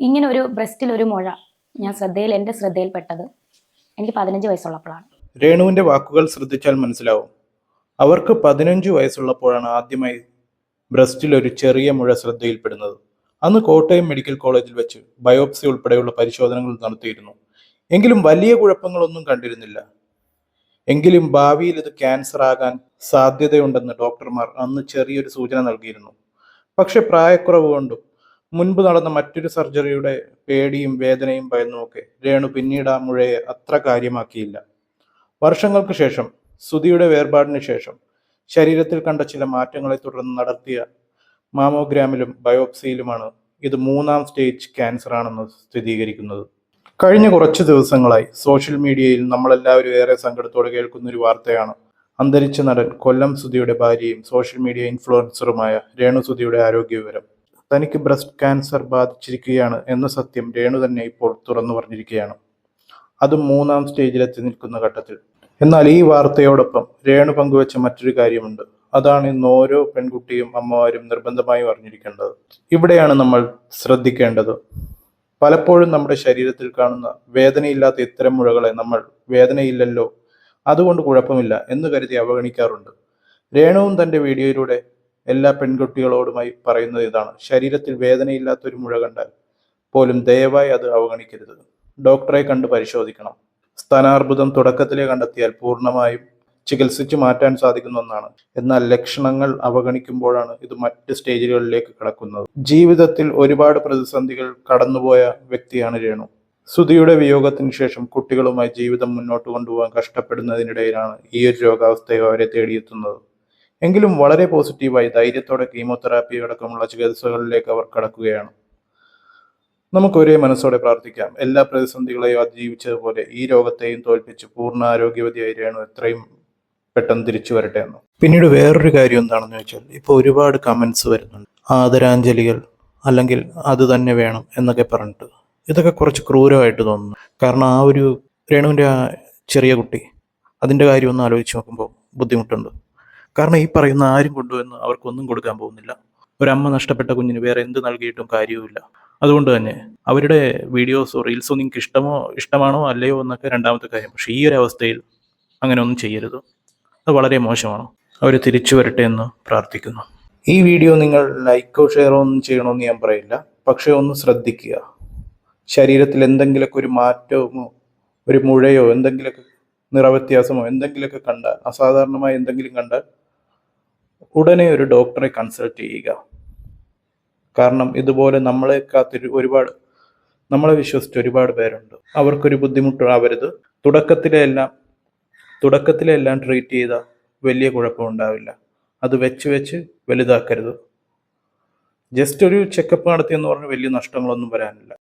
ഇങ്ങനെ ഒരു ബ്രസ്റ്റിൽ ഒരു മുഴ എൻ്റെ ശ്രദ്ധയിൽപ്പെട്ടത് എനിക്ക് 15 വയസ്സുള്ളപ്പോഴാണ്. രേണുവിന്റെ വാക്കുകൾ ശ്രദ്ധിച്ചാൽ മനസ്സിലാവും. അവർക്ക് 15 വയസ്സുള്ളപ്പോഴാണ് ആദ്യമായി ബ്രസ്റ്റിൽ ഒരു ചെറിയ മുഴ ശ്രദ്ധയിൽപ്പെടുന്നത്. അന്ന് കോട്ടയം മെഡിക്കൽ കോളേജിൽ വെച്ച് ബയോപ്സി ഉൾപ്പെടെയുള്ള പരിശോധനകൾ നടത്തിയിരുന്നു. എങ്കിലും വലിയ കുഴപ്പങ്ങളൊന്നും കണ്ടിരുന്നില്ല. എങ്കിലും ഭാവിയിൽ ഇത് ക്യാൻസർ ആകാൻ സാധ്യതയുണ്ടെന്ന് ഡോക്ടർമാർ അന്ന് ചെറിയൊരു സൂചന നൽകിയിരുന്നു. പക്ഷെ പ്രായക്കുറവ് കൊണ്ടും മുൻപ് നടന്ന മറ്റൊരു സർജറിയുടെ പേടിയും വേദനയും ഭയന്നുമൊക്കെ രേണു പിന്നീട് ആ മുഴയെ അത്ര കാര്യമാക്കിയില്ല. വർഷങ്ങൾക്ക് ശേഷം, സുധിയുടെ വേർപാടിന് ശേഷം ശരീരത്തിൽ കണ്ട ചില മാറ്റങ്ങളെ തുടർന്ന് നടത്തിയ മാമോഗ്രാമിലും ബയോപ്സിയിലുമാണ് ഇത് 3-ാം സ്റ്റേജ് ക്യാൻസർ ആണെന്ന് സ്ഥിരീകരിക്കുന്നത്. കഴിഞ്ഞ കുറച്ച് ദിവസങ്ങളായി സോഷ്യൽ മീഡിയയിൽ നമ്മളെല്ലാവരും ഏറെ സങ്കടത്തോടെ കേൾക്കുന്ന ഒരു വാർത്തയാണ് അന്തരിച്ച നടൻ കൊല്ലം സുധിയുടെ ഭാര്യയും സോഷ്യൽ മീഡിയ ഇൻഫ്ലുവൻസറുമായ രേണു സുധിയുടെ ആരോഗ്യവിവരം. തനിക്ക് ബ്രസ്റ്റ് ക്യാൻസർ ബാധിച്ചിരിക്കുകയാണ് എന്ന സത്യം രേണു തന്നെ ഇപ്പോൾ തുറന്നു പറഞ്ഞിരിക്കുകയാണ്. അതും 3-ാം സ്റ്റേജിലെത്തി നിൽക്കുന്ന ഘട്ടത്തിൽ. എന്നാൽ ഈ വാർത്തയോടൊപ്പം രേണു പങ്കുവച്ച മറ്റൊരു കാര്യമുണ്ട്. അതാണ് ഇന്ന് ഓരോ പെൺകുട്ടിയും അമ്മമാരും നിർബന്ധമായും അറിഞ്ഞിരിക്കേണ്ടത്. ഇവിടെയാണ് നമ്മൾ ശ്രദ്ധിക്കേണ്ടത്. പലപ്പോഴും നമ്മുടെ ശരീരത്തിൽ കാണുന്ന വേദനയില്ലാത്ത ഇത്തരം മുഴകളെ നമ്മൾ വേദനയില്ലല്ലോ, അതുകൊണ്ട് കുഴപ്പമില്ല എന്ന് കരുതി അവഗണിക്കാറുണ്ട്. രേണുവും തന്റെ വീഡിയോയിലൂടെ എല്ലാ പെൺകുട്ടികളോടുമായി പറയുന്നത് ഇതാണ്: ശരീരത്തിൽ വേദനയില്ലാത്തൊരു മുഴ കണ്ടാൽ പോലും ദയവായി അത് അവഗണിക്കരുത്. ഡോക്ടറെ കണ്ട് പരിശോധിക്കണം. സ്ഥാനാർബുദം തുടക്കത്തിലേ കണ്ടെത്തിയാൽ പൂർണ്ണമായും ചികിത്സിച്ചു മാറ്റാൻ സാധിക്കുന്ന ഒന്നാണ്. എന്നാൽ ലക്ഷണങ്ങൾ അവഗണിക്കുമ്പോഴാണ് ഇത് മറ്റ് സ്റ്റേജുകളിലേക്ക് കടക്കുന്നത്. ജീവിതത്തിൽ ഒരുപാട് പ്രതിസന്ധികൾ കടന്നുപോയ വ്യക്തിയാണ് രേണു. സുധിയുടെ വിയോഗത്തിന് ശേഷം കുട്ടികളുമായി ജീവിതം മുന്നോട്ട് കൊണ്ടുപോകാൻ കഷ്ടപ്പെടുന്നതിനിടയിലാണ് ഈ ഒരു രോഗാവസ്ഥയെ അവരെ തേടിയെത്തുന്നത്. എങ്കിലും വളരെ പോസിറ്റീവായി ധൈര്യത്തോടെ കീമോതെറാപ്പി അടക്കമുള്ള ചികിത്സകളിലേക്ക് അവർ കടക്കുകയാണ്. നമുക്ക് ഒരേ മനസ്സോടെ പ്രാർത്ഥിക്കാം. എല്ലാ പ്രതിസന്ധികളെയും അതിജീവിച്ചതുപോലെ ഈ രോഗത്തെയും തോൽപ്പിച്ച് പൂർണ്ണ ആരോഗ്യവതിയായി രേണു എത്രയും പെട്ടെന്ന് തിരിച്ചു വരട്ടെ എന്ന്. പിന്നീട് വേറൊരു കാര്യം എന്താണെന്ന് വെച്ചാൽ, ഇപ്പോൾ ഒരുപാട് കമൻസ് വരുന്നുണ്ട്. ആദരാഞ്ജലികൾ അല്ലെങ്കിൽ അത് തന്നെ വേണം എന്നൊക്കെ പറഞ്ഞിട്ട്. ഇതൊക്കെ കുറച്ച് ക്രൂരമായിട്ട് തോന്നുന്നു. കാരണം ആ ഒരു രേണുവിൻ്റെ ആ ചെറിയ കുട്ടി, അതിൻ്റെ കാര്യം ഒന്ന് ആലോചിച്ച് നോക്കുമ്പോൾ ബുദ്ധിമുട്ടുണ്ട്. കാരണം ഈ പറയുന്ന ആരും കൊണ്ടുവന്ന് അവർക്കൊന്നും കൊടുക്കാൻ പോകുന്നില്ല. ഒരമ്മ നഷ്ടപ്പെട്ട കുഞ്ഞിന് വേറെ എന്ത് നൽകിയിട്ടും കാര്യവുമില്ല. അതുകൊണ്ട് തന്നെ അവരുടെ വീഡിയോസോ റീൽസോ നിങ്ങൾക്ക് ഇഷ്ടമാണോ അല്ലയോ എന്നൊക്കെ രണ്ടാമത്തെ കാര്യം. പക്ഷേ ഈ ഒരു അവസ്ഥയിൽ അങ്ങനെ ഒന്നും ചെയ്യരുത്. അത് വളരെ മോശമാണ്. അവർ തിരിച്ചു വരട്ടെ എന്ന് പ്രാർത്ഥിക്കുന്നു. ഈ വീഡിയോ നിങ്ങൾ ലൈക്കോ ഷെയറോ ഒന്നും ചെയ്യണമെന്ന് ഞാൻ പറയില്ല. പക്ഷേ ഒന്ന് ശ്രദ്ധിക്കുക. ശരീരത്തിൽ എന്തെങ്കിലുമൊക്കെ ഒരു മാറ്റമോ ഒരു മുഴയോ എന്തെങ്കിലുമൊക്കെ നിറവ്യത്യാസമോ എന്തെങ്കിലുമൊക്കെ കണ്ടാൽ, അസാധാരണമായി എന്തെങ്കിലും കണ്ടാൽ ഉടനെ ഒരു ഡോക്ടറെ കൺസൾട്ട് ചെയ്യുക. കാരണം ഇതുപോലെ നമ്മളെ വിശ്വസിച്ച് ഒരുപാട് പേരുണ്ട്. അവർക്കൊരു ബുദ്ധിമുട്ടാവരുത്. തുടക്കത്തിലെല്ലാം ട്രീറ്റ് ചെയ്താൽ വലിയ കുഴപ്പമുണ്ടാവില്ല. അത് വെച്ച് വലുതാക്കരുത്. ജസ്റ്റ് ഒരു ചെക്കപ്പ് നടത്തിയെന്ന് പറഞ്ഞ് വലിയ നഷ്ടങ്ങളൊന്നും വരാനില്ല.